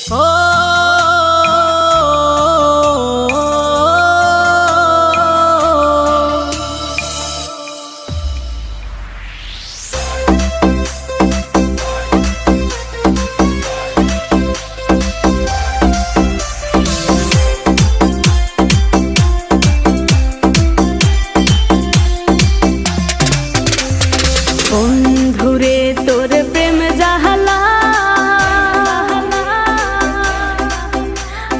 বন্ধুরে তোর প্রেম জাহালা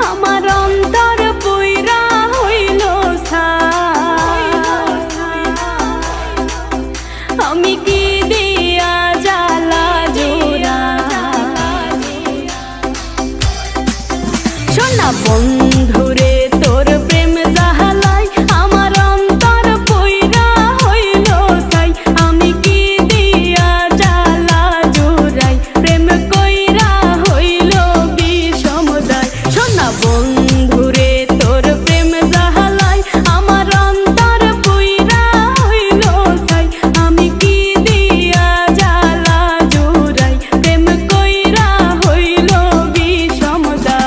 আমার অন্তর পুইরা হইল আমি কি দিয়া জ্বালা জোড়া শোনা বন্ধুরে তোর প্রেম জাহালাই আমার অন্তর পুইরা হইল ছাই আমি কি দিয়া জ্বালা জোড়াই প্রেম কইরা হইল বিষমদায় শোনা বন্ধুরে তোর প্রেম জাহালাই আমার অন্তর পুইরা হইল ছাই আমি কি দিয়া জ্বালা জোড়াই প্রেম কইরা হইল বিষমদায়।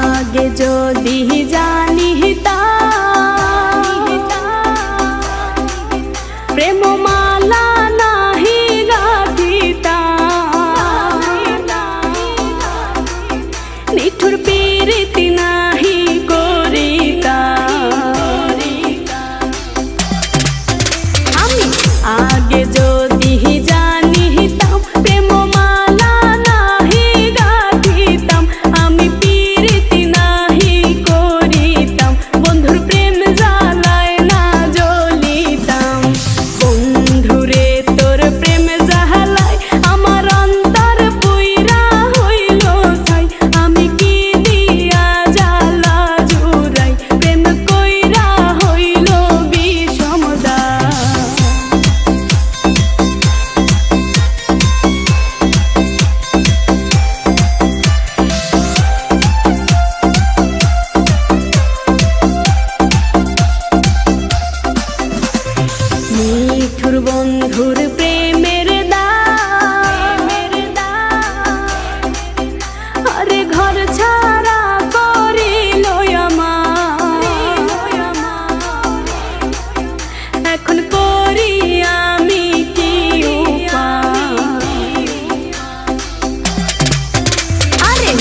আগে যদি জানিতাম প্রেম মালা নাহি গাঁথিতাম নিঠুর পীড়িতি নাহি করিতাম আমি আগে যদি জানিতাম প্রেম মালা নাহি গাঁথিতাম আমি পীড়িতি নাহি করিতাম বন্ধুর প্রেম জ্বালায় না জ্বলিতাম বন্ধুরে তোর প্রেম জ্বালায় আমার অন্তর পুইরা হইল ছাই আমি কি দিয়া জ্বালা জোড়াই প্রেম কইরা হইল বিষমদায়। নিঠুর বন্ধুর প্রেমের দাম আরে ঘর ছাড়া করিল আমার এখন করি আমি কি উপায় আরে